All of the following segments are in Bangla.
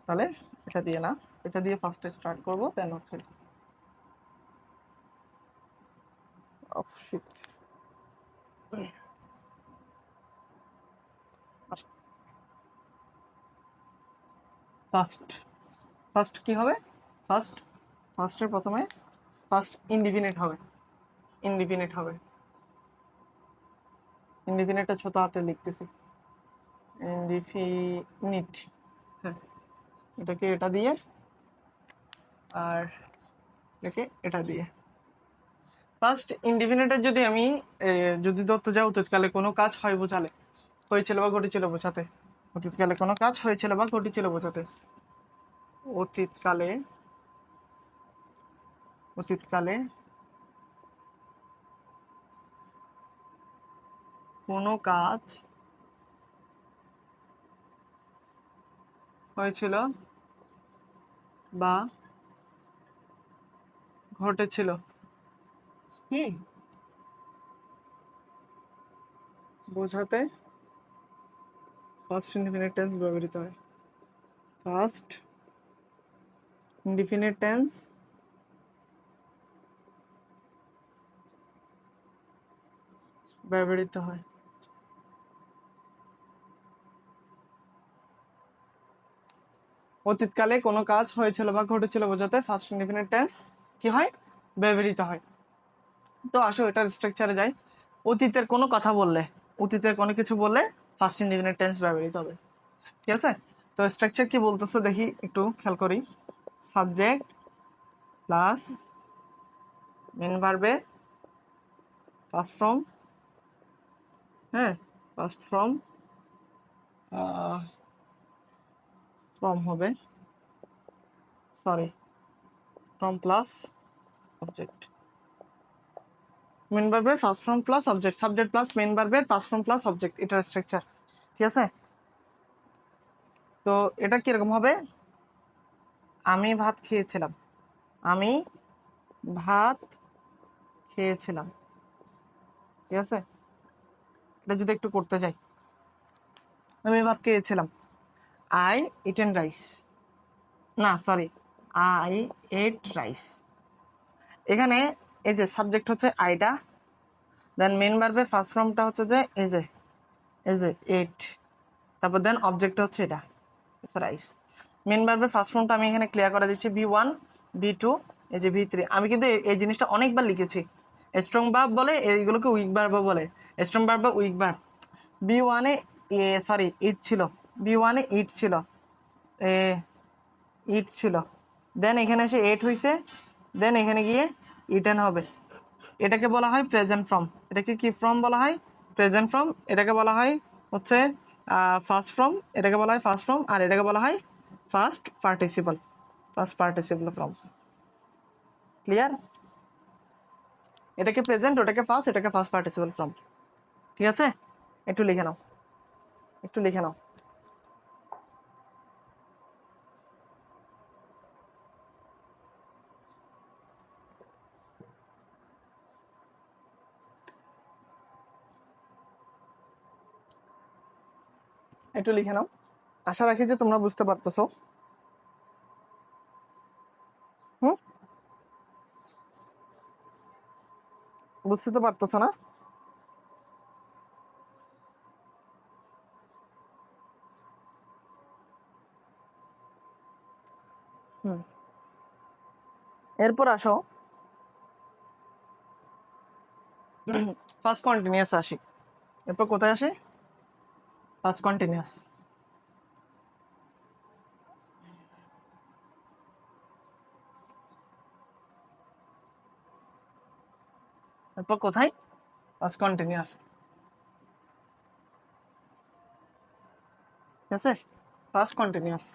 তাহলে এটা দিয়ে না, এটা দিয়ে ফার্স্টে স্টার্ট করবো, দেন হচ্ছে অফ শিট। ফার্স্ট ফার্স্ট কি হবে? ফার্স্টের প্রথমে ফার্স্ট ইনডিফিনিট হবে, ইনডিফিনিটটা ছোট হাতে লিখতেছি, ইনডিফিনিট। হ্যাঁ, এটাকে এটা দিয়ে আর এটাকে এটা দিয়ে। ফার্স্ট ইনডিফিনিটের যদি আমি যদি ধরতে যাই অতীতকালে কোনো কাজ হয় বোঝালে, হয়েছিল বা ঘটেছিল বোঝাতে, অতীতকালে কোনো কাজ হয়েছিল বা ঘটেছিল বোঝাতে, অতীতকালে কোনো কাজ হয়েছিল বা ঘটেছিল কি বোঝাতে ফার্স্ট ইনডিফিনিট টেন্স ব্যবহৃত হয়। ফার্স্ট ইনডিফিনিট টেন্স ব্যবহৃত হয়। অতীতকালে কোনো কাজ হয়েছিল বা ঘটেছিল বোঝাতে ফার্স্ট ইনডিফিনিট টেন্স কি হয়? ব্যবহৃত হয়। তো আসো এটার স্ট্রাকচারে যাই। অতীতের কোনো কথা বললে, অতীতের কোনো কিছু বললে ফার্স্ট ইনডিফিনিট টেন্স ব্যবহৃত হবে, ঠিক আছে? তো স্ট্রাকচার কি বলতেছে দেখি, একটু খেয়াল করি। সাবজেক্ট প্লাস মেন ভার্বে ফার্স্ট ফর্ম, হ্যাঁ ফার্স্ট ফর্ম ফর্ম হবে, sorry form plus object, main ভার্বের first form plus object, subject plus main ভার্বের ফার্স্ট ফর্ম প্লাস অবজেক্ট, এটার স্ট্রাকচার, ঠিক আছে? তো এটা কিরকম হবে? আমি ভাত খেয়েছিলাম, আমি ভাত খেয়েছিলাম, ঠিক আছে? এটা যদি একটু করতে যাই, আমি ভাত খেয়েছিলাম, আই ইটেন রাইস, না সরি আই এট রাইস। এখানে এই যে সাবজেক্ট হচ্ছে আইটা, দেন মেন ভার্বের ফার্স্ট ফর্মটা হচ্ছে যে এই যে এট, তারপর দেন অবজেক্ট হচ্ছে এটা রাইস। মেন ভার্বের ফার্স্ট ফর্মটা আমি এখানে ক্লিয়ার করে দিচ্ছি, V1 V2 এই যে V3। আমি কিন্তু এই জিনিসটা অনেকবার লিখেছি। স্ট্রং ভার্ব বলে, এইগুলোকে উইক ভার্ব বলে। স্ট্রং ভার্ব বা week verb. B1 A sorry it ছিল, B1 এ ইট ছিল, ইট ছিল, দেন এখানে এসে এট হয়েছে, দেন এখানে গিয়ে ইটেন হবে। এটাকে বলা হয় প্রেজেন্ট ফর্ম। এটাকে কি ফর্ম বলা হয়? Present form. এটাকে বলা হয় হচ্ছে ফার্স্ট ফর্ম, এটাকে বলা হয় ফার্স্ট ফর্ম, আর এটাকে বলা হয় ফার্স্ট পার্টিসিপল ফর্ম। ক্লিয়ার? এটাকে প্রেজেন্ট, ওটাকে ফার্স্ট, এটাকে ফার্স্ট পার্টিসিপল ফর্ম, ঠিক আছে? একটু লিখে নাও, একটু লিখে নাও। একটু লিখে নাও। আশা রাখি যে তোমরা বুঝতে পারতেছো। হুম, বুঝতে তো পারতেছো না? হুম, এরপর আসো ফার্স্ট কন্টিনিউয়াস আসি। এরপর কোথায় আসে? First continuous. এরপর কোথায়? ফার্স্ট কন্টিনিউয়াস, ঠিক আছে? First continuous.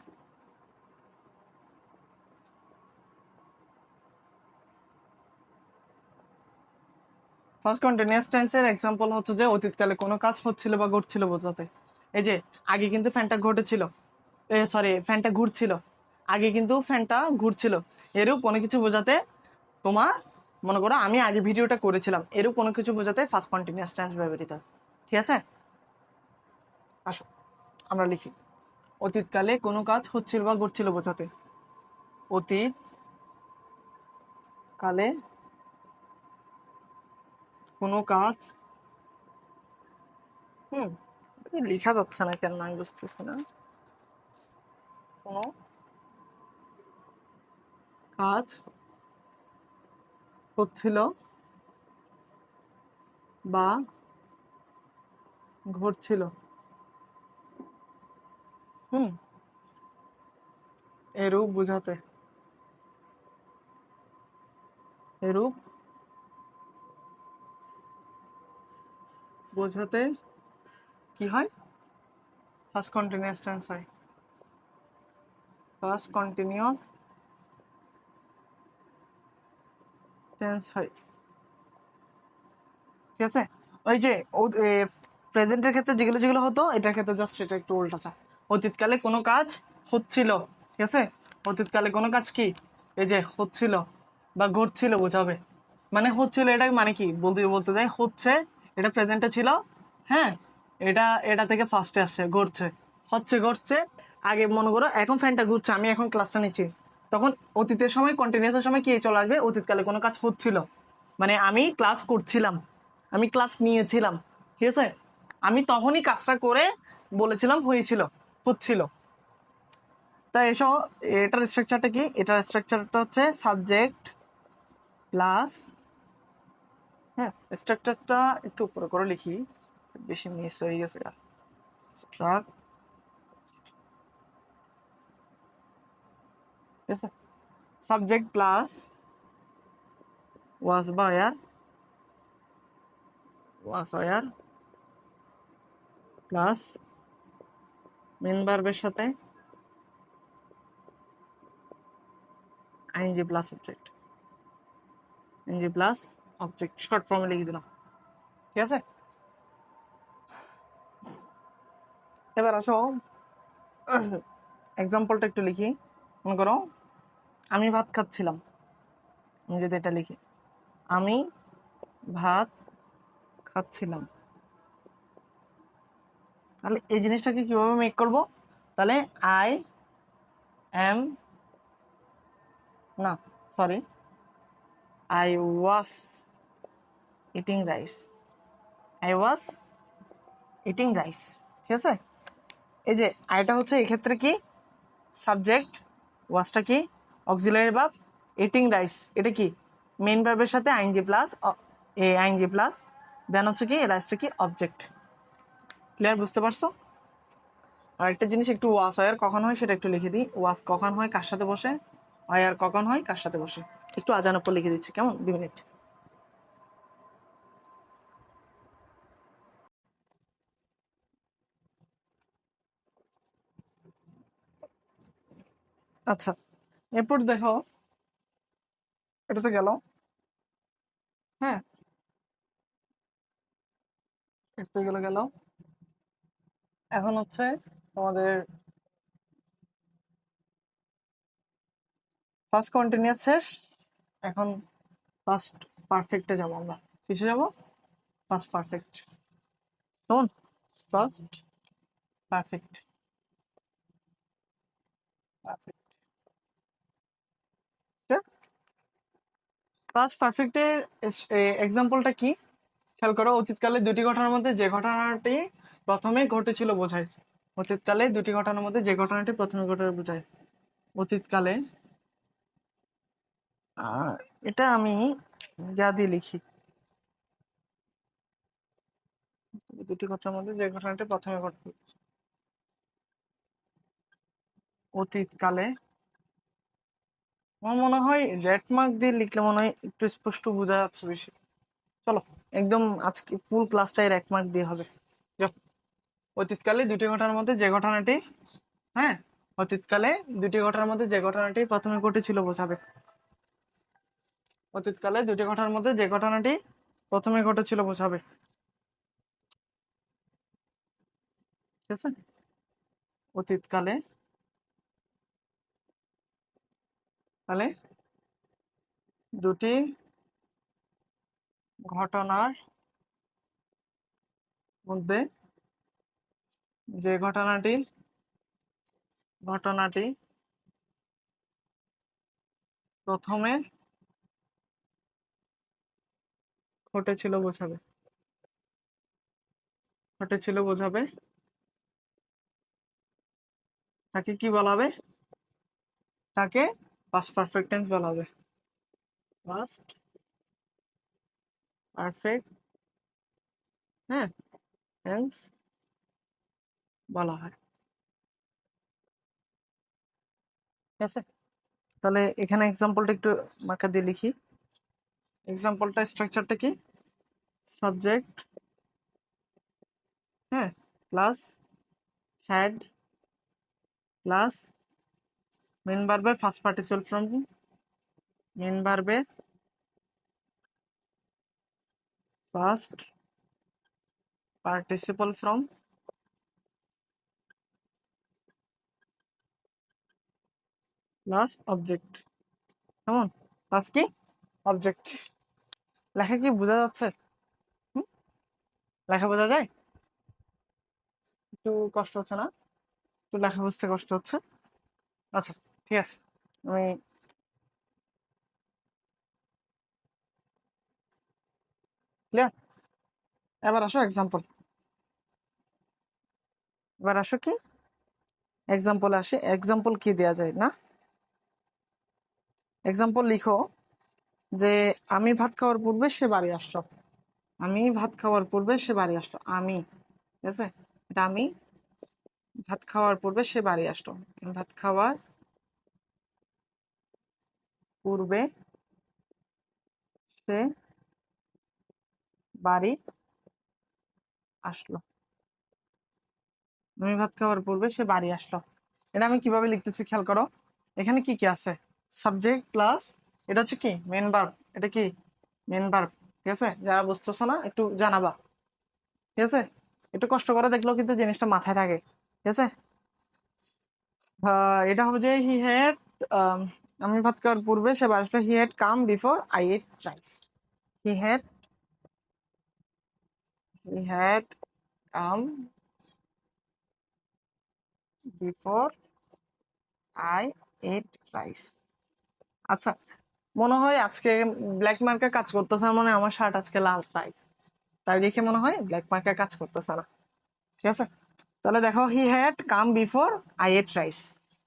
ফার্স্ট কন্টিনিউয়াস টেন্সের এক্সাম্পল হচ্ছে যে অতীতকালে কোনো কাজ হচ্ছিল বা ঘটছিল বোঝাতে। এই যে আগে কিন্তু ফ্যানটা ঘটেছিল, ফ্যানটা ঘুরছিল, আগে কিন্তু ফ্যানটা ঘুরছিল, এরূপ কোনো কিছু বোঝাতে তোমার, মনে করো আমি আগে ভিডিওটা করেছিলাম, এরূপ কোনো কিছু বোঝাতে ফার্স্ট কন্টিনিউয়াস টেন্স ব্যবহৃত হয়, ঠিক আছে? আসো আমরা লিখি। অতীতকালে কোনো কাজ হচ্ছিল বা ঘটছিল বোঝাতে। অতীত কালে কোনো কাজ লেখা যাচ্ছে না কেন আমি বুঝতেছি না। কোনো কাজ হচ্ছিল বা ঘটছিল হুম এরূপ বোঝাতে, এরূপ বোঝাতে কি হয়? ফার্স্ট কন্টিনিউয়াস টেন্স হয়। ফার্স্ট কন্টিনিউয়াস টেন্স হয়। ঠিক আছে, ওই যে প্রেজেন্টের ক্ষেত্রে যেগুলো যেগুলো হতো এটার ক্ষেত্রে জাস্ট এটা একটু উল্টাটা। অতীতকালে কোনো কাজ হচ্ছিল, ঠিক আছে, অতীতকালে কোনো কাজ কি এই যে হচ্ছিল বা ঘটছিল বোঝাবে। মানে হচ্ছিল এটা মানে কি বলতে বলতে যাই হচ্ছে, এটা প্রেজেন্টে ছিল, হ্যাঁ, এটা এটা থেকে ফার্স্টে আসছে ঘটছে, হচ্ছে ঘটছে। আগে মনে করো এখন ফ্যানটা ঘুরছে, আমি এখন ক্লাসটা নিচ্ছি, তখন অতীতের সময় কন্টিনিউয়াসের সময় কি চলে আসবে? অতীতকালে কোনো কাজ হচ্ছিল মানে আমি ক্লাস করছিলাম, আমি ক্লাস নিয়েছিলাম, ঠিক আছে, আমি তখনই কাজটা করে বলেছিলাম হয়েছিল, হচ্ছিল। তাই এসো, এটার স্ট্রাকচারটা কি? এটার স্ট্রাকচারটা হচ্ছে সাবজেক্ট প্লাস, হ্যাঁ স্ট্রাকচারটা একটু উপরে করে লিখি, বেশি মিস হয়ে গেছে। স্ট্রাক, ঠিক আছে, সাবজেক্ট প্লাস ওয়াজ বা were, was were plus main ভার্বের সাথে ING plus object, NG plus object short ফর্মে লিখে দিলাম, ঠিক আছে। এবার আসো এক্সাম্পলটা একটু লিখি। মনে করো আমি ভাত খাচ্ছিলাম, আমি যদি এটা লিখি আমি ভাত খাচ্ছিলাম, তাহলে এই জিনিসটাকে কিভাবে মেক করব? তাহলে আই এম, না sorry, I was eating rice, I was eating rice, ঠিক আছে। এই যে আইটা হচ্ছে এক্ষেত্রে কি সাবজেক্ট, ওয়াজটা কি অক্সিলারি ভার্ব, ইটিং রাইস এটা কি মেইন ভার্বের সাথে আইএনজি প্লাস আইএনজি প্লাস দেন হচ্ছে কি রাইসটা কি অবজেক্ট। ক্লিয়ার, বুঝতে পারছো? আর একটা জিনিস একটু ওয়াস ওয়ার কখন হয় সেটা একটু লিখে দিই। ওয়াস কখন হয় কার সাথে বসে, ওয়ার কখন হয় কার সাথে বসে, একটু আজান উপর লিখে দিচ্ছি, কেমন 2 মিনিট। আচ্ছা, এরপর দেখো এটা তো গেল, হ্যাঁ এটা তো গেল। এখন হচ্ছে তোমাদের ফার্স্ট কন্টিনিউয়াস শেষ, এখন ফার্স্ট পারফেক্টে যাবো আমরা। কিসে যাবো? First perfect. কেমন? First perfect, perfect. ফার্স্ট পারফেক্টের এক্সাম্পলটা কি খেয়াল করো। অতীতকালে দুটি ঘটনার মধ্যে যে ঘটনাটি প্রথমে ঘটেছিল বোঝায়। অতীতকালে দুটি ঘটনার মধ্যে যে ঘটনাটি প্রথমে ঘটে বোঝায়। অতীতকালে আহ, এটা আমি যা দিয়ে লিখি, দুটি ঘটনার মধ্যে যে ঘটনাটি প্রথমে ঘটে অতীতকালে। আমার মনে হয় রেড মার্ক দিয়ে লিখলে মনে হয় একটু স্পষ্ট বোঝা যাচ্ছে বেশি। চলো একদম আজকে ফুল ক্লাসটাই রেড মার্ক দিয়ে হবে। যাও। অতীতকালে দুটি ঘটনার মধ্যে যে ঘটনাটি, হ্যাঁ অতীতকালে দুটি ঘটনার মধ্যে যে ঘটনাটি প্রথমে ঘটেছিল বোঝাবে। অতীতকালে দুটি ঘটনার মধ্যে যে ঘটনাটি প্রথমে ঘটেছিল বোঝাবে, ঠিক আছে। অতীতকালে তাহলে দুটি ঘটনার মধ্যে যে ঘটনাটি ঘটনাটি প্রথমে ঘটেছিল বোঝাবে, তাকে কি বলা হবে? তাকে পাস্ট পারফেক্ট টেন্স বলা হবে। পাস্ট পারফেক্ট, হ্যাঁ, টেন্স বলা হয়। ঠিক আছে, তাহলে এখানে এক্সাম্পলটা একটু মার্কার দিয়ে লিখি। এক্সাম্পলটা স্ট্রাকচারটা কি? সাবজেক্ট, হ্যাঁ, প্লাস হ্যাড প্লাস মেন ভার্বের ফার্স্ট পার্টিসিপল ফ্রম, মেন ভার্বের first participle form plus object. কেমন? প্লাস কি? অবজেক্ট। লেখা কি বোঝা যাচ্ছে? লেখা বোঝা যায়? একটু কষ্ট হচ্ছে না? একটু লেখা বুঝতে কষ্ট হচ্ছে? আচ্ছা, ঠিক আছে, আমি ক্লিয়ার। এবার আসো এক্সাম্পল, এবার আসো কি এক্সাম্পল আসে। এক্সাম্পল কি দেয়া যায় না? এক্সাম্পল লিখো যে আমি ভাত খাওয়ার পূর্বে সে বাড়ি আসলো। আমি ভাত খাওয়ার পূর্বে সে বাড়ি আসলো। আমি, ঠিক আছে, এটা আমি ভাত খাওয়ার পূর্বে সে বাড়ি আসলো। ভাত খাওয়ার পূর্বে সে বাড়ি আসলো। আমি ভাত খাওয়ার পূর্বে সে বাড়ি আসলো। এটা আমি কিভাবে লিখতেছি খেয়াল করো। এখানে কি কি আছে? সাবজেক্ট প্লাস, এটা হচ্ছে কি মেন ভার্ব, এটা কি মেন ভার্ব। ঠিক আছে, যারা বুঝতেছো না একটু জানাবা। ঠিক আছে, একটু কষ্ট করে দেখলেও কিন্তু জিনিসটা মাথায় থাকে। ঠিক আছে, এটা হবে যে হি হ্যাড, আমি ভাত খাওয়ার পূর্বে সে বাড়ি আসলো। He had come before I ate rice. He had come before I ate rice. আচ্ছা, মনে হয় আজকে ব্ল্যাক মার্কার কাজ করতেছে না, মনে হয় আমার শার্ট আজকে লাল, তাই তাই দেখে মনে হয় ব্ল্যাক মার্কার কাজ করতেছে না। ঠিক আছে, তাহলে দেখো he had come before I ate rice.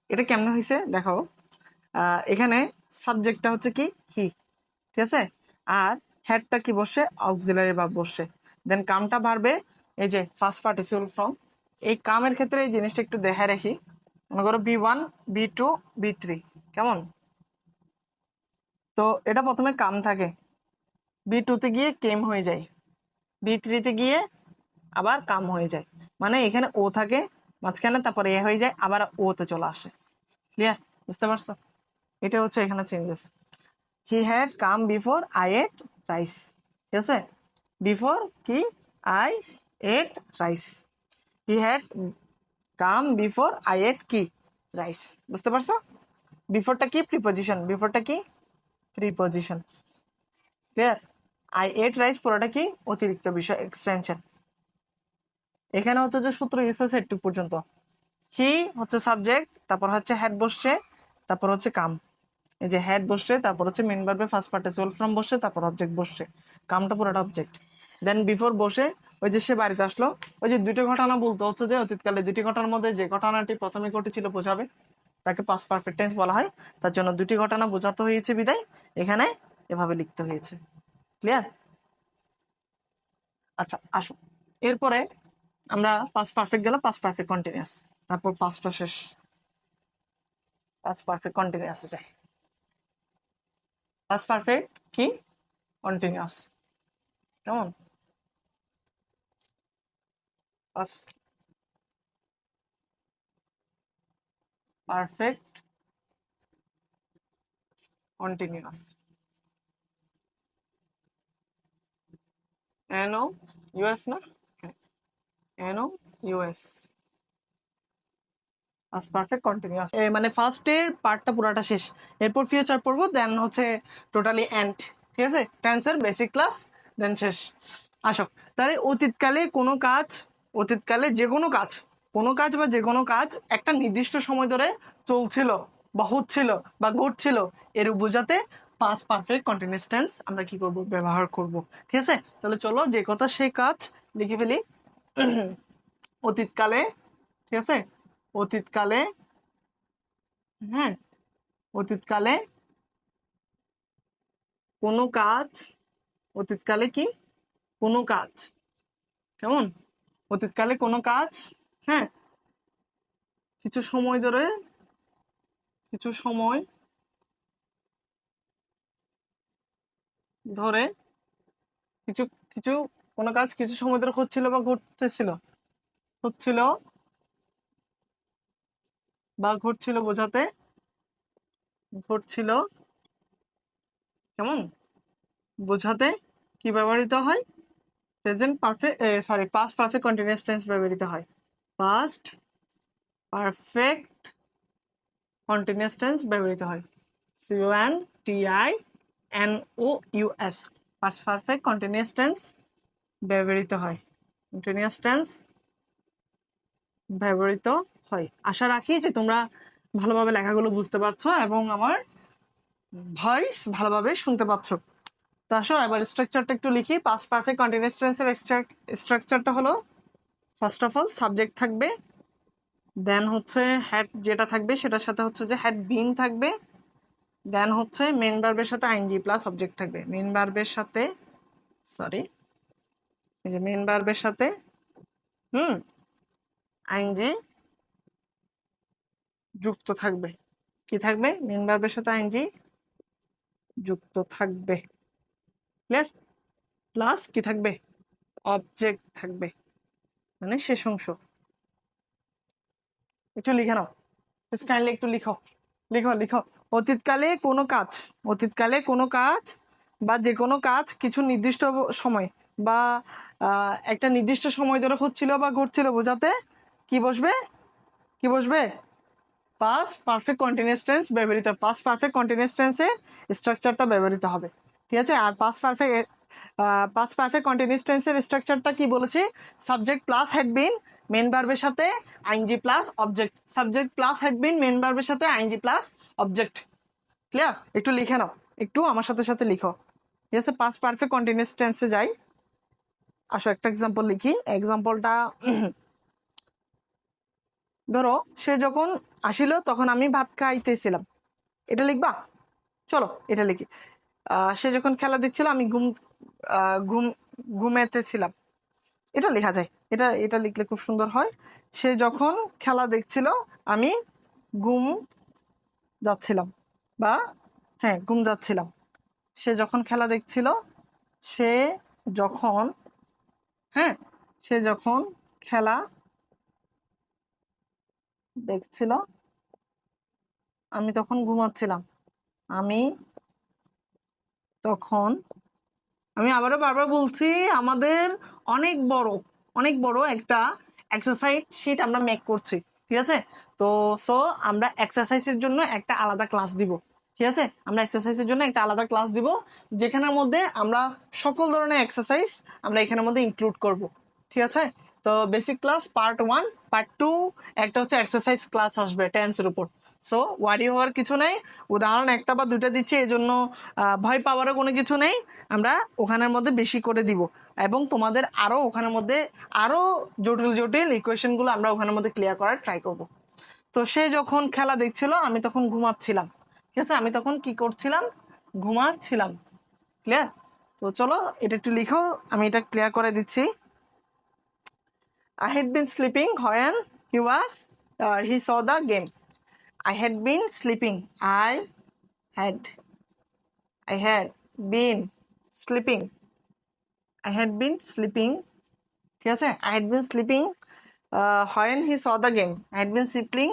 এটা কেমনে হয়েছে দেখো। এখানে সাবজেক্টটা হচ্ছে কি হি, ঠিক আছে, আর হ্যাডটা কি বসে? অক্সিলারি ভার্ব বসে। দেন কামটা বাড়বে এই যে ফার্স্ট পার্টিসিপল ফ্রম। এই কামের ক্ষেত্রে এই জিনিসটা একটু দেখে রাখি। মনে করো B1 B2 B3, কেমন? তো এটা প্রথমে কাম থাকে, B2 তে গিয়ে কেম হয়ে যায়, B3 তে গিয়ে আবার কাম হয়ে যায়। মানে এখানে ও থাকে মাঝখানে, তারপরে এ হয়ে যায়, আবার ও তে চলে আসে। ক্লিয়ার? বুঝতে পারছো? এটা হচ্ছে এখানে changes. He had come before I ate rice. ঠিক আছে, বিফোর কি? I ate rice. He had come before I ate কি? রাইস। বুঝতে পারছো? বিফোরটা কি? প্রিপোজিশন। বিফোরটা কি? Preposition. Clear? I ate rice পুরোটা কি? অতিরিক্ত বিষয়, এক্সটেনশন। এখানে হচ্ছে যে সূত্র ইউজ হয়েছে একটু পর্যন্ত। হি হচ্ছে সাবজেক্ট, তারপর হচ্ছে হ্যাড বসছে, তারপর হচ্ছে কাম। এই যে হ্যাড বসছে, তারপর হচ্ছে মেন ভার্বের ফার্স্ট পার্টিসিপল ফ্রম বসছে, তারপর অবজেক্ট বসছে। কামটা পুরোটা অবজেক্ট। দেন বিফোর বসে ওই যে সে বাড়িতে আসলো। ওই যে দুটো ঘটনা বলতে হচ্ছে যে অতীতকালে দুটি ঘটনার মধ্যে যে ঘটনাটি প্রথমে ঘটেছিল বোঝাবে, তাকে পাস্ট পারফেক্ট টেন্স বলা হয়। তার জন্য দুটি ঘটনা বোঝাতে হয়েছে বিদায় এখানে এভাবে লিখতে হয়েছে। ক্লিয়ার? আচ্ছা, আসো এরপরে আমরা পাস্ট পারফেক্ট গেল, পাস্ট পারফেক্ট কন্টিনিউয়াস, তারপর পাস্টটা শেষ, পাস্ট পারফেক্ট কন্টিনিউয়াসে যাই। পাস্ট পারফেক্ট কি? কন্টিনিউয়াস। কেমন? Past perfect continuous, N O U S না, N O U S, past perfect continuous. মানে ফার্স্টের পার্টটা পুরাটা শেষ, এরপর ফিউচার পড়বো, দেন হচ্ছে টোটালি এন্ড। ঠিক আছে, টেন্সের বেসিক ক্লাস দেন শেষ। আসো, তাহলে অতীতকালে কোনো কাজ, অতীতকালে যে কোনো কাজ কোনো কাজ বা যে কোনো কাজ একটা নির্দিষ্ট সময় ধরে চলছিল বা হচ্ছিল বা ঘটছিল এর বোঝাতে পাস্ট পারফেক্ট কন্টিনিউয়াস টেন্স আমরা কি করব, ব্যবহার করব। ঠিক আছে, তাহলে চলো যে কথা সেই কাজ লিখে ফেলি। অতীতকালে, ঠিক আছে, অতীতকালে, হ্যাঁ, অতীতকালে কোনো কাজ, অতীতকালে কি কোনো কাজ, কেমন, অতীতকালে কোনো কাজ, হ্যাঁ, কিছু সময় ধরে, কিছু সময় ধরে, কিছু কিছু কোনো কাজ কিছু সময় ধরে হচ্ছিল বা ঘটতেছিল, হচ্ছিল বা ঘটছিল বোঝাতে, ঘটছিল, কেমন, বোঝাতে কি ব্যবহৃত হয়, present perfect, sorry past perfect continuous tense ব্যবহৃত হয়। পাস্ট পারফেক্ট কন্টিনিউয়াস টেন্স ব্যবহৃত হয়। CONTINUOUS, past perfect continuous tense ব্যবহৃত হয়, কন্টিনিউয়াস টেন্স ব্যবহৃত হয়। আশা রাখি যে তোমরা ভালোভাবে লেখাগুলো বুঝতে পারছো এবং আমার ভয়েস ভালোভাবে শুনতে পাচ্ছ। তো আসো এবার স্ট্রাকচারটা একটু লিখি। পাস্ট পারফেক্ট কন্টিনিউয়াস টেন্সের স্ট্রাকচারটা হলো, ফার্স্ট অফ অল সাবজেক্ট থাকবে, দেন হচ্ছে হ্যাড যেটা থাকবে সেটার সাথে হচ্ছে যে হ্যাড বিন থাকবে, দেন হচ্ছে মেন ভার্বের সাথে আইএনজি প্লাস অবজেক্ট থাকবে। মেন ভার্বের সাথে, সরি, এই যে মেন ভার্বের সাথে আইএনজি যুক্ত থাকবে। কি থাকবে? মেন ভার্বের সাথে আইএনজি যুক্ত থাকবে, ক্লিয়ার? প্লাস কি থাকবে? অবজেক্ট থাকবে, মানে শেষ অংশ। একটু লিখে নাও, কাইন্ডলি একটু লিখো, লিখো লিখো। অতীতকালে কোনো কাজ, অতীতকালে কোনো কাজ বা যে কোনো কাজ কিছু নির্দিষ্ট সময় বা একটা নির্দিষ্ট সময় ধরে হচ্ছিল বা ঘটছিল বোঝাতে কি বসবে, কি বসবে? পাস্ট পারফেক্ট কন্টিনিউয়াস টেন্স ব্যবহৃত, পাস্ট পারফেক্ট কন্টিনিউয়াস টেন্সের স্ট্রাকচারটা ব্যবহৃত হবে। ঠিক আছে, আর পাস্ট পারফেক্ট কন্টিনিউয়াস টেন্সের স্ট্রাকচারটা কি বলেছি? Subject plus had been, main ভার্বের সাথে ING plus object, subject plus had been, main ভার্বের সাথে আইএনজি প্লাস অবজেক্ট। ক্লিয়ার? একটু লিখে নাও, একটু আমার সাথে সাথে লিখো। ঠিক আছে, পাস্ট পারফেক্ট কন্টিনিউয়াস টেন্সে যাই। আসো একটা এক্সাম্পল লিখি। এক্সাম্পলটা ধরো, সে যখন আসিল তখন আমি ভাত খাইতেছিলাম। এটা লিখবা? চলো এটা লিখি। সে যখন খেলা দেখছিল আমি ঘুম ঘুমেতেছিলাম। এটা লেখা যায়, এটা এটা লিখলে খুব সুন্দর হয়। সে যখন খেলা দেখছিল আমি ঘুম যাচ্ছিলাম, বা হ্যাঁ ঘুম যাচ্ছিলাম। সে যখন খেলা দেখছিল, সে যখন, হ্যাঁ, সে যখন খেলা দেখছিল আমি তখন ঘুমাচ্ছিলাম। আমি তখন, আমি আবারও বারবার বলছি, আমাদের অনেক বড়, অনেক বড় একটা এক্সারসাইজ শিট আমরা মেক করছি। ঠিক আছে, তো সো আমরা এক্সারসাইজের জন্য একটা আলাদা ক্লাস দিব। ঠিক আছে, আমরা এক্সারসাইজের জন্য একটা আলাদা ক্লাস দিব, যেখানের মধ্যে আমরা সকল ধরনের এক্সারসাইজ আমরা এখানের মধ্যে ইনক্লুড করব। ঠিক আছে, তো বেসিক ক্লাস পার্ট 1, পার্ট 2 একটা হচ্ছে এক্সারসাইজ ক্লাস আসবে টেন্সের উপর। সো ওয়ারি হওয়ার কিছু নেই, উদাহরণ একটা বা দুটা দিচ্ছি, এই জন্য ভয় পাওয়ারও কোনো কিছু নেই। আমরা ওখানের মধ্যে বেশি করে দিব এবং তোমাদের আরো ওখানের মধ্যে আরো জটিল জটিল ইকুয়েশনগুলো আমরা ওখানের মধ্যে ক্লিয়ার করার ট্রাই করব। তো সে যখন খেলা দেখছিল আমি তখন ঘুমাচ্ছিলাম। ঠিক আছে, আমি তখন কি করছিলাম? ঘুমাচ্ছিলাম। ক্লিয়ার? তো চলো এটা একটু লিখো, আমি এটা ক্লিয়ার করে দিচ্ছি। I had been sleeping when he saw the game. I had been sleeping. Had I had been sleeping. I had been sleeping. ঠিক আছে, I had been sleeping when he saw the game. I had been sleeping,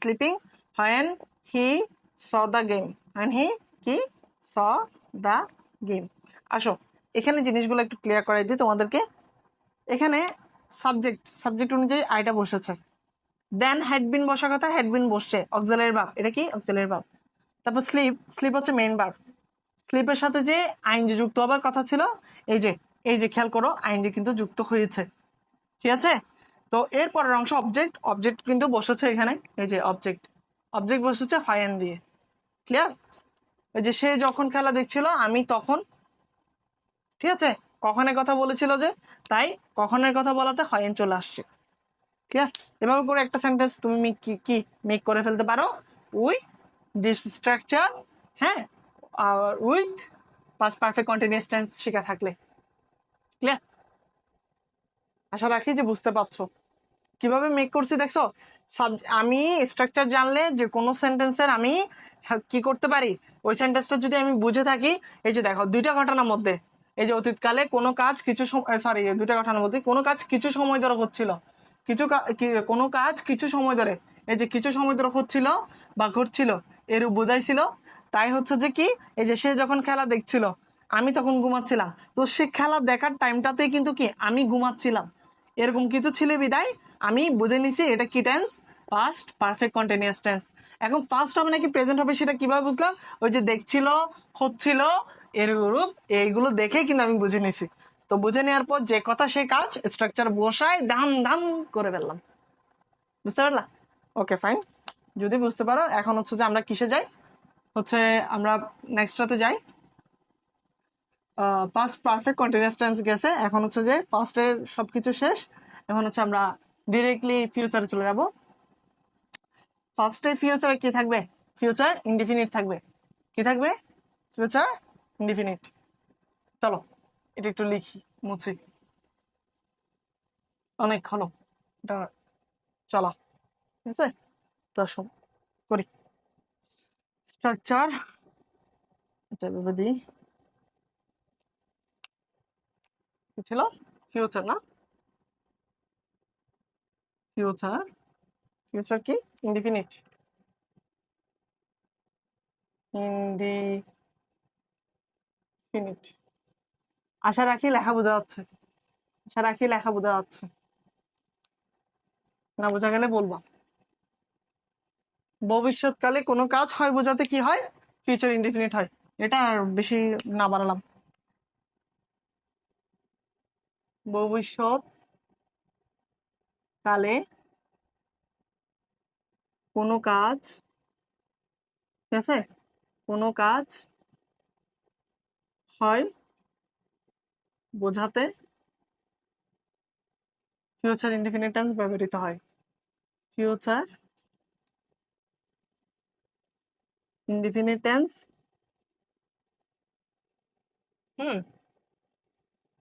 sleeping when he saw the game. When he saw the game. আসো এখানে জিনিসগুলো একটু ক্লিয়ার করাই দিই তোমাদেরকে। এখানে সাবজেক্ট অনুযায়ী আইটা বসেছে, দেন হ্যাড বিন বসার কথা, হ্যাড বিন বসছে, অক্সিলারি ভার্ব। এটা কি? Auxiliary verb. তারপর স্লিপ হচ্ছে মেইন ভার্ব। স্লিপের সাথে যে আইনজি যুক্ত হবার কথা ছিল, এই যে খেয়াল করো আইনজি কিন্তু যুক্ত হয়েছে। ঠিক আছে, তো এরপরের অংশ অবজেক্ট। অবজেক্ট কিন্তু বসেছে এখানে, এই যে অবজেক্ট, অবজেক্ট বসেছে হয়েন দিয়ে। ক্লিয়ার? এই যে সে যখন খেলা দেখছিল আমি তখন, ঠিক আছে, কখনের কথা বলেছিল যে, তাই কখনের কথা বলাতে হয়েন চলে আসছে। ক্লিয়ার? এভাবে করে একটা সেন্টেন্স তুমি কি মেক করে ফেলতে পারো উইথ দিস স্ট্রাকচার, হ্যাঁ, আর with past perfect continuous tense শেখা থাকলে। ক্লিয়ার? আশা রাখি যে বুঝতে পারছো কিভাবে মেক করছি। দেখছো, আমি স্ট্রাকচার জানলে যে কোনো সেন্টেন্সের আমি কি করতে পারি, ওই সেন্টেন্সটা যদি আমি বুঝে থাকি, এই যে দেখো দুইটা ঘটনার মধ্যে, এই যে অতীতকালে কোনো কাজ কিছু সরি দুইটা ঘটনার মধ্যে কোনো কাজ কিছু সময় ধরে হচ্ছিল, কোনো কাজ কিছু সময় ধরে, এই যে কিছু সময় ধরে হচ্ছিল বা ঘটছিল, এর বোঝাইছিল। তাই হচ্ছে যে কি, এই যে সে যখন খেলা দেখছিল আমি তখন ঘুমাচ্ছিলাম, তো সে খেলা দেখার টাইমটাতেই কিন্তু কি আমি ঘুমাচ্ছিলাম, এরকম কিছু ছিল বিদায় আমি বুঝে নিছি এটা কি tense, past perfect continuous tense. এখন ফার্স্ট হবে নাকি প্রেজেন্ট হবে সেটা কিভাবে বুঝলাম, ওই যে দেখছিল, হচ্ছিল, এর গ্রুপ, এইগুলো দেখেই কিন্তু আমি বুঝে নিছি। তো বুঝে নেওয়ার পর যে কথা সে কাজ স্ট্রাকচার বসায় ধাম ধাম করে ফেললাম। বুঝতে পারলা? Okay fine. যদি বুঝতে পারো, এখন হচ্ছে যে আমরা কিসে যাই, হচ্ছে আমরা নেক্সটটাতে যাই। পাস্ট পারফেক্ট কন্টিনিউয়াস টেন্স গেছে, এখন হচ্ছে যে পাস্টের সবকিছু শেষ, এখন হচ্ছে আমরা ডিরেক্টলি ফিউচারে চলে যাব। ফার্স্টে ফিউচারে কি থাকবে, ফিউচার ইনডিফিনিট থাকবে। কি থাকবে? Future indefinite. চলো এটা একটু লিখি, মুছি, অনেক হলো এটা চলা, ঠিক আছে? তো আসো করি স্ট্রাকচার, এটা ভেবে দিই, কি ছিল, ফিউচার না, ফিউচার, ফিউচার কি ইনডিফিনিট, ইনডিফিনিট। আশা রাখি লেখা বোঝা যাচ্ছে, আশা রাখি লেখা বোঝা যাচ্ছে, না বোঝা গেলে বলবা। ভবিষ্যৎকালে কোনো কাজ হয় বোঝাতে কি হয়, ফিউচার ইনডিফিনিট হয়। এটা আর বেশি না বাড়ালাম। ভবিষ্যৎ কালে কোনো কাজ, ঠিক আছে, কোনো কাজ হয় বোঝাতে ফিউচার ইনডিফিনিট টেন্স ব্যবহৃত হয়। Future indefinite tense,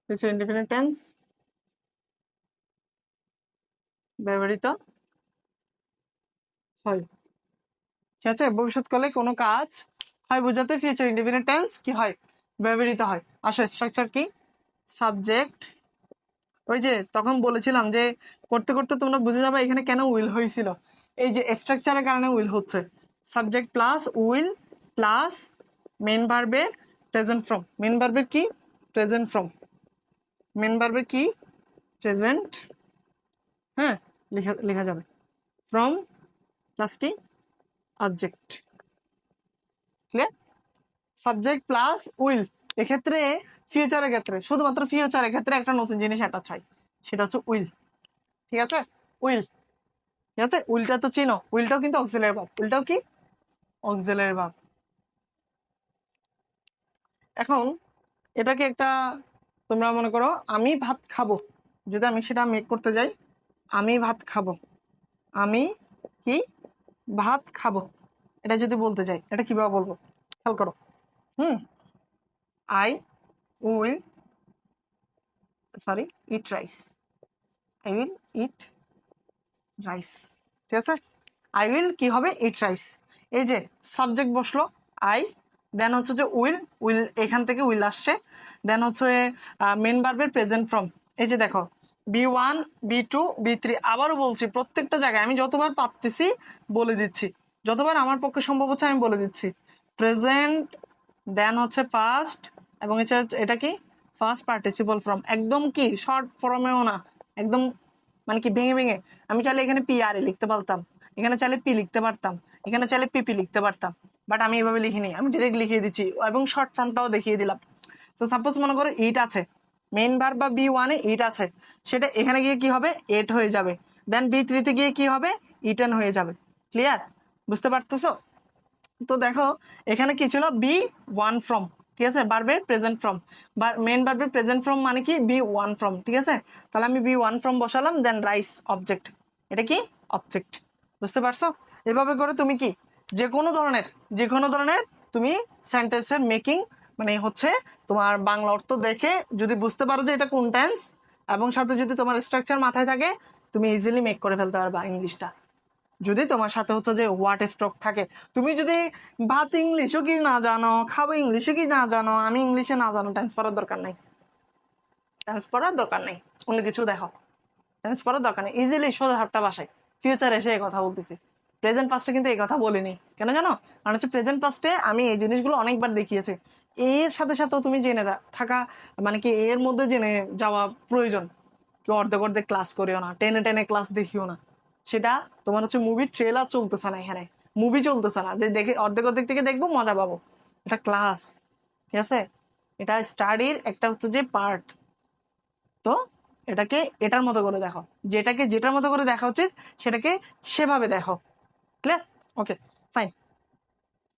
future indefinite tense ব্যবহৃত হয়। ঠিক আছে, ভবিষ্যৎকালে কোনো কাজ হয় বোঝাতে ফিউচার ইনডিফিনিট টেন্স কি হয়, ব্যবহৃত হয়। আসলে স্ট্রাকচার কি, সাবজেক্ট, ওই যে তখন বলেছিলাম যে করতে করতে তোমরা বুঝে যাবে এখানে কেন উইল হয়েছিল, এই যে স্ট্রাকচারের কারণে উইল হচ্ছে। Subject plus will plus main ভার্বের প্রেজেন্ট ফ্রম, মেন ভার্বের কি প্রেজেন্ট ফ্রম, মেন ভার্বের কি প্রেজেন্ট, হ্যাঁ, লেখা লেখা যাবে ফ্রম প্লাস কি object. Clear? Subject plus will, এক্ষেত্রে ফিউচারের ক্ষেত্রে, শুধুমাত্র ফিউচারের ক্ষেত্রে একটা নতুন জিনিস অ্যাটাচ হয়, সেটা হচ্ছে উইল। ঠিক আছে, উইল, ঠিক আছে, উইলটা তো চিনো, উইলটাও কিন্তু অক্সিলারি ভার্ব, উইলটাও কি অক্সিলারি ভার্ব। এখন এটাকে একটা, তোমরা মনে করো আমি ভাত খাবো, যদি আমি সেটা মেক করতে যাই, আমি ভাত খাবো, আমি কি ভাত খাবো, এটা যদি বলতে যাই এটা কিভাবে বলবো, খেয়াল করো। I will, sorry, eat rice, I will eat rice. ঠিক আছে, আই উইল কি হবে, ইট রাইস। এই যে সাবজেক্ট বসলো আই, দেন হচ্ছে যে উইল, উইল এখান থেকে উইল আসছে, দেন হচ্ছে মেন ভার্বের প্রেজেন্ট ফর্ম। এই যে দেখো B1 B2 B3, আবারও বলছি প্রত্যেকটা জায়গায় আমি যতবার পারতেছি বলে দিচ্ছি, যতবার আমার পক্ষে সম্ভব হচ্ছে আমি বলে দিচ্ছি। প্রেজেন্ট, দেন হচ্ছে ফার্স্ট, এবং এটা কি ফার্স্ট পার্টিসিপল ফর্ম, একদম কি শর্ট ফর্মেও না, একদম মানে কি ভেঙে ভেঙে। আমি চাইলে এখানে PRA লিখতে পারতাম, এখানে চাইলে পি লিখতে পারতাম, এখানে চাইলে PP লিখতে পারতাম, বাট আমি এভাবে লিখিনি, আমি ডিরেক্ট লিখিয়ে দিচ্ছি এবং শর্ট ফর্মটাও দেখিয়ে দিলাম। তো সাপোজ মনে করো ইট আছে, মেইন ভার্ব বা B1 ইট আছে, সেটা এখানে গিয়ে কি হবে, এট হয়ে যাবে। দেন B3 গিয়ে কি হবে, ইটেন হয়ে যাবে। ক্লিয়ার? বুঝতে পারতেছো? তো দেখো এখানে কি ছিল, B1 ফ্রম, ঠিক আছে, ভার্বের প্রেজেন্ট ফ্রম, মেইন ভার্বের প্রেজেন্ট ফ্রম মানে কি B1 ফ্রম, ঠিক আছে। তাহলে আমি B1 ফ্রম বসালাম, দেন রাইস অবজেক্ট, এটা কি অবজেক্ট। বুঝতে পারছো? এভাবে করে তুমি কি যে কোনো ধরনের তুমি সেন্টেন্সের মেকিং মানে হচ্ছে তোমার বাংলা অর্থ দেখে যদি বুঝতে পারো যে এটা কোন টেন্স, এবং সাথে যদি তোমার স্ট্রাকচার মাথায় থাকে, তুমি ইজিলি মেক করে ফেলতে পারবা ইংলিশটা। যদি তোমার সাথে হচ্ছে যে ওয়াট স্ট্রোক থাকে, তুমি যদি ভাত ইংলিশও কি না জানো, খাবো ইংলিশে কি না জানো, আমি ইংলিশে না জানো, টেন্স পড়ার দরকার নাই, টেন্স পড়ার দরকার নেই, অন্য কিছু দেখো, টেন্স পড়ার দরকার নেই, ইজিলি সোজা সাপটা বাসায় ফিউচার এসে এই কথা বলতেছি। প্রেজেন্ট পাস্টে কিন্তু এই কথা বলিনি, কেন জানো? কারণ হচ্ছে প্রেজেন্ট পাস্টে আমি এই জিনিসগুলো অনেকবার দেখিয়েছি। এর সাথে সাথেও তুমি জেনে থাকা মানে কি এর মধ্যে জেনে যাওয়া প্রয়োজন। কেউ অর্ধেক ক্লাস করিও না, টেনে টেনে ক্লাস দেখিও না। সেটা তোমার হচ্ছে মুভির ট্রেলার চলতেছে না, এখানে মুভি চলতেছে না যে দেখে অর্ধেক থেকে দেখবো মজা পাবো, এটা ক্লাস, ঠিক আছে, এটা স্টাডির একটা হচ্ছে যে পার্ট। তো এটাকে এটার মতো করে দেখো, যেটার মতো করে দেখা উচিত সেটাকে সেভাবে দেখো। ক্লিয়ার? ওকে, ফাইন।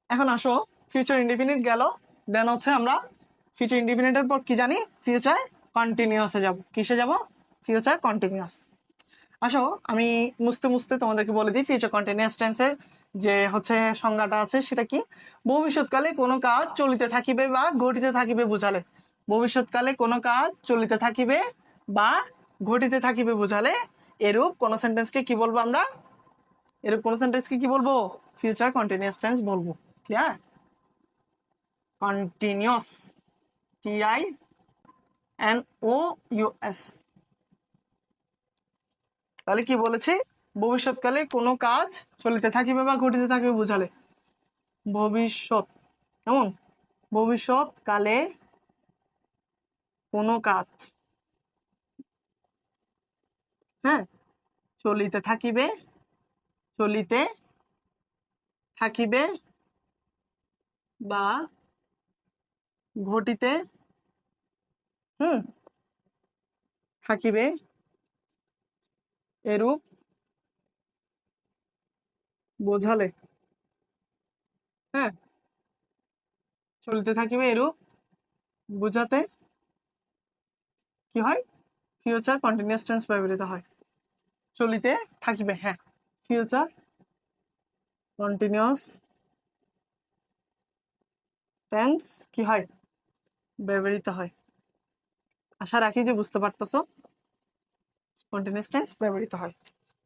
এখন আসো ফিউচার ইনডিফিনিট গেল, দেন হচ্ছে আমরা ফিউচার ইনডিফিনিটের পর কি জানি, ফিউচার কন্টিনিউয়াসে যাব। কিসে যাব? Future continuous. আসো আমি মুছতে তোমাদেরকে বলে দিই ফিউচার কন্টিনিউয়াস টেন্সের যে হচ্ছে সংজ্ঞাটা আছে সেটা কি। ভবিষ্যৎকালে কোনো কাজ চলিতে থাকিবে বা ঘটিতে থাকিবে বুঝালে, ভবিষ্যৎকালে কোনো কাজ চলিতে থাকিবে বা ঘটিতে থাকিবে বুঝালে এরূপ কোন সেন্টেন্সকে কি বলবো আমরা, এরূপ কোন সেন্টেন্সকে কি বলবো, ফিউচার কন্টিনিউয়াস টেন্স বলবো। ক্লিয়ার? Continuous, TINOUS। তাহলে কি বলেছি, ভবিষ্যৎকালে কোনো কাজ চলিতে থাকিবে বা ঘটিতে থাকিবে বুঝালে, ভবিষ্যৎ কেমন, ভবিষ্যৎকালে কোনো কাজ, হ্যাঁ, চলিতে থাকিবে বা ঘটিতে থাকিবে এরূপ বোঝালে, হ্যাঁ, চলিতে থাকিবে এরূপ বুঝাতে কি হয়, ফিউচার কন্টিনিউয়াস টেন্স ব্যবহৃত হয়। চলিতে থাকিবে, হ্যাঁ, ফিউচার কন্টিনিউয়াস টেন্স কি হয়, ব্যবহৃত হয়। আশা রাখি যে বুঝতে পারতেছো, কন্টিনিউয়াস টেন্স ব্যবহৃত হয়।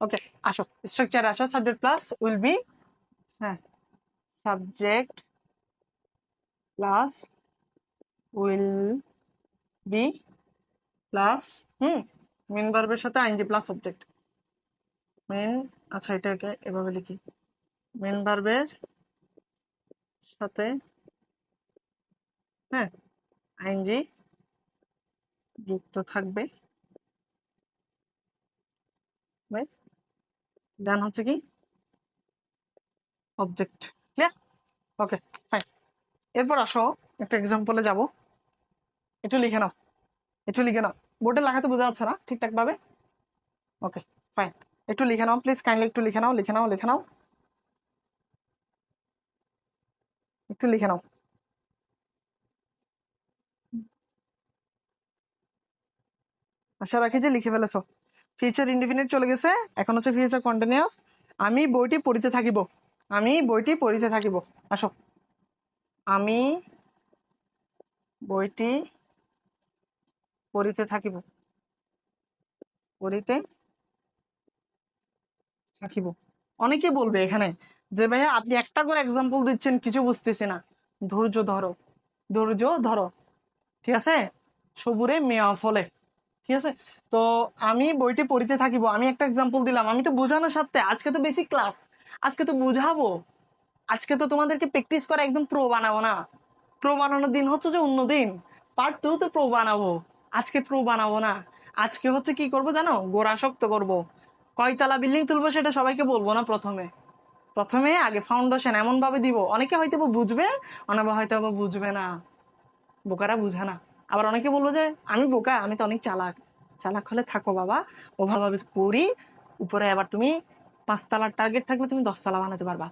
ওকে, আসো স্ট্রাকচারে আসো, সাবজেক্ট প্লাস উইল বি, হ্যাঁ, subject plus will be plus main ভার্বের সাথে আইএনজি প্লাস অবজেক্ট। মেন, আচ্ছা এটাকে এভাবে লিখি, মেন ভার্বের সাথে, হ্যাঁ, আইএনজি যুক্ত থাকবে, দেন হচ্ছে কি অবজেক্ট। ক্লিয়ার? ওকে, ফাইন। এরপর আসো একটা এক্সাম্পলে যাব, একটু লিখে নাও, বোর্ডে লেখাতে বোঝা যাচ্ছে না ঠিকঠাক ভাবে। ওকে, ফাইন, একটু লিখে নাও প্লিজ, কাইন্ডলি একটু লিখে নাও, একটু লিখে নাও। আশা রাখি যে লিখে ফেলেছো। ফিউচার ইনডিফিনিট চলে গেছে, এখন হচ্ছে ফিউচার কন্টিনিউয়াস। আমি বইটি পড়িতে থাকিব, আসো, আমি বইটি পড়িতে থাকিব, অনেকে বলবে এখানে যে ভাইয়া আপনি একটা করে এক্সাম্পল দিচ্ছেন, কিছু বুঝতেছি না। ধৈর্য ধরো, ঠিক আছে, সবুরে মেয়া ফলে, ঠিক আছে। তো আমি বইটি পড়িতে থাকিব, আমি একটা এক্সাম্পল দিলাম, আমি তো বোঝানোর সাথে, আজকে তো বেসিক ক্লাস, আজকে তো বুঝাবো, আজকে তো তোমাদেরকে প্র্যাকটিস করে একদম প্রো বানাবো না। প্রো বানানোর দিন হচ্ছে যে অন্য দিন, পার্ট 2 তে প্রো বানাবো, আজকে প্রো বানাবো না। আজকে হচ্ছে কি করব জানো, গোড়া শক্ত করব, কয়তলা বিল্ডিং তুলবো সেটা সবাইকে বলবো না, প্রথমে আগে ফাউন্ডেশন এমন ভাবে দিব, অনেকে হয়তো বুঝবে, অনেকে হয়তো বুঝবে না, বোকারা বুঝে না। আবার অনেকে বলবো যে আমি বোকা, আমি তো অনেক চালাক। চালাক হলে থাকো বাবা, ও ভালোভাবে করি, উপরে আবার তুমি 5 তলার টার্গেট থাকলে তুমি 10 তলা বানাতে পারবা।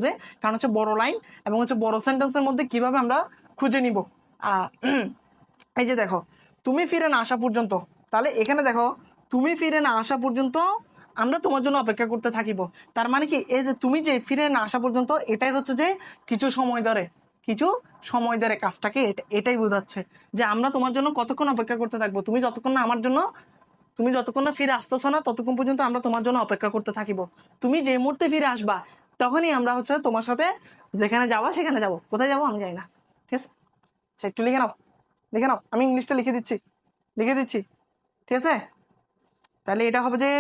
যে কারণ হচ্ছে বড় লাইন এবং হচ্ছে বড় সেন্টেন্সের মধ্যে কিভাবে আমরা খুঁজে নিব। এই যে দেখো, তুমি ফিরে না আসা পর্যন্ত, তাহলে এখানে দেখো তুমি ফিরে না আসা পর্যন্ত আমরা তোমার জন্য অপেক্ষা করতে থাকিব। তার মানে কি, এই যে তুমি যে ফিরে না আসা পর্যন্ত, এটাই হচ্ছে যে কিছু সময় ধরে, কিছু সময় ধরে কাজটাকে এটাই বোঝাচ্ছে যে আমরা তোমার জন্য কতক্ষণ অপেক্ষা করতে থাকবো। তুমি যতক্ষণ না আমার জন্য, তুমি যতক্ষণ না ফিরে আসতেছো না, ততক্ষণ পর্যন্ত আমরা তোমার জন্য অপেক্ষা করতে থাকিব। তুমি যে মুহূর্তে ফিরে আসবা, তখনই আমরা হচ্ছে তোমার সাথে যেখানে যাওয়া সেখানে যাব। কোথায় যাবো আমি জানি না, ঠিক আছে? একটু লিখে নাও, লিখে নাও, আমি ইংলিশটা লিখে দিচ্ছি, লিখে দিচ্ছি, ঠিক আছে? তাহলে এটা হবে যে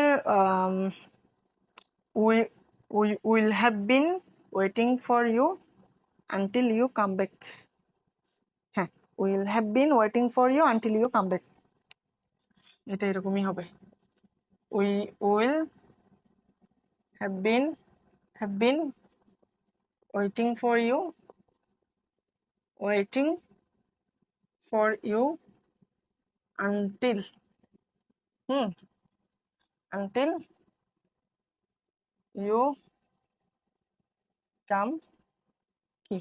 we we will have been waiting for you until you come back. হ্যাঁ, will have been waiting for you until you come back, এটা এরকমই হবে। We will have been waiting for you, waiting for you until, until you come কি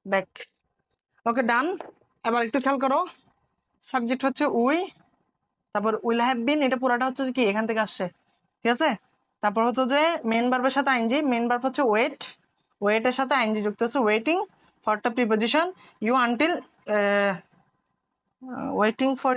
ব্যাক। ওকে, ডান। এবার একটু খেয়াল করো, সাবজেক্ট হচ্ছে উই, তারপর উইল হ্যাভ বিন, এটা পুরাটা হচ্ছে কি এখান থেকে আসছে, ঠিক আছে? তারপর হচ্ছে যে মেন ভার্বের সাথে আইনজি, মেন ভার্ব হচ্ছে ওয়েট, ওয়েটের সাথে আইনজি যুক্ত আছে ওয়েটিং, ফরটা preposition, you until waiting for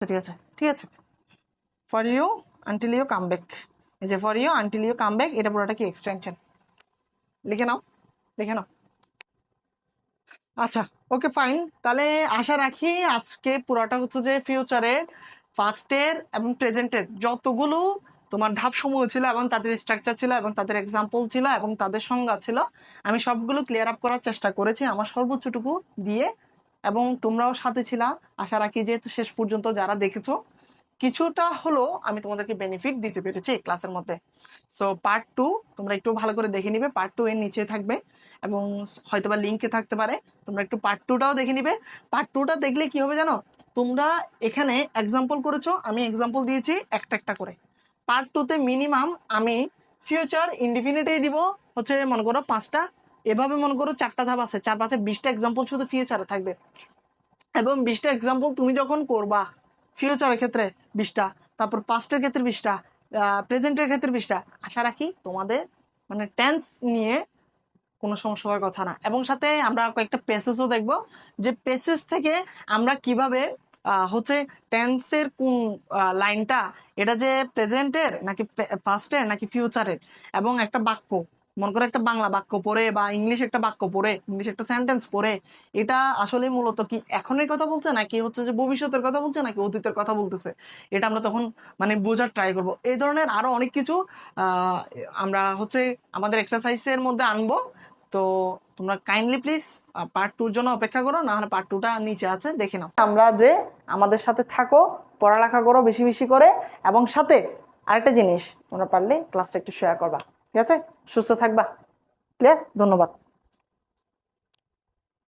ঠিক আছে, ঠিক আছে। For you until you come back, এই যে for you until you come back, এটা পুরোটা কি এক্সটেনশন, লিখে নাও, লিখে নাও। আচ্ছা, ওকে ফাইন। তাহলে আশা রাখি আজকে পুরাটা হচ্ছে যে ফিউচারের ফার্স্টের এবং প্রেজেন্টের যতগুলো তোমার ধাপ সমূহ ছিল এবং তাদের স্ট্রাকচার ছিল এবং তাদের এক্সাম্পল ছিল এবং তাদের সংজ্ঞা ছিল, আমি সবগুলো ক্লিয়ার আপ করার চেষ্টা করেছি আমার সর্বোচ্চটুকু দিয়ে, এবং তোমরাও সাথে ছিলা। আশা রাখি যেহেতু শেষ পর্যন্ত যারা দেখেছো কিছুটা হলো আমি তোমাদেরকে বেনিফিট দিতে পেরেছি ক্লাসের মধ্যে। সো পার্ট 2 তোমরা একটু ভালো করে দেখে নিবে, পার্ট 2 এর নিচে থাকবে এবং হয়তোবা লিঙ্কে থাকতে পারে, তোমরা একটু পার্ট 2টাও দেখে নিবে। পার্ট 2টা দেখলে কি হবে জানো, তোমরা এখানে এক্সাম্পল করেছো, আমি এক্সাম্পল দিয়েছি একটা একটা করে। পার্ট 2তে মিনিমাম আমি ফিউচার ইনডিফিনিটেই দিব হচ্ছে মনে করো 5টা, এভাবে মনে করো 4টা ধাপ আছে, 4 5 20টা এক্সাম্পল শুধু ফিউচারে থাকবে। এবং 20টা এক্সাম্পল তুমি যখন করবা ফিউচারের ক্ষেত্রে 20টা, তারপর পাস্টের ক্ষেত্রে 20টা, প্রেজেন্টের ক্ষেত্রে 20টা, আশা রাখি তোমাদের মানে টেন্স নিয়ে কোনো সমস্যা হওয়ার কথা না। এবং সাথে আমরা কয়েকটা পেসেসও দেখব, যে পেসেস থেকে আমরা কিভাবে হচ্ছে টেন্সের কোন লাইনটা, এটা যে প্রেজেন্টের নাকি পাস্টের নাকি ফিউচারের, এবং একটা বাক্য মনে করো একটা বাংলা বাক্য পড়ে বা ইংলিশ একটা বাক্য পড়ে, ইংলিশ একটা সেন্টেন্স পড়ে, এটা আসলে মূলত কি এখনের কথা বলছে নাকি হচ্ছে যে ভবিষ্যতের কথা বলছে নাকি অতীতের কথা বলতেছে, এটা আমরা তখন মানে বোঝার ট্রাই করব। এই ধরনের আরো অনেক কিছু আমরা হচ্ছে আমাদের এক্সারসাইজের মধ্যে আনবো। তো তোমরা কাইন্ডলি প্লিজ পার্ট 2 জন্য অপেক্ষা করো, না হলে পার্ট 2টা নিচে আছে, দেখে নাও। আমরা যে আমাদের সাথে থাকো, পড়ালেখা করো বেশি বেশি করে, এবং সাথে আরেকটা জিনিস তোমরা পারলে ক্লাসটা একটু শেয়ার করবা, ঠিক আছে? সুস্থ থাকবা। ক্লিয়ার? ধন্যবাদ।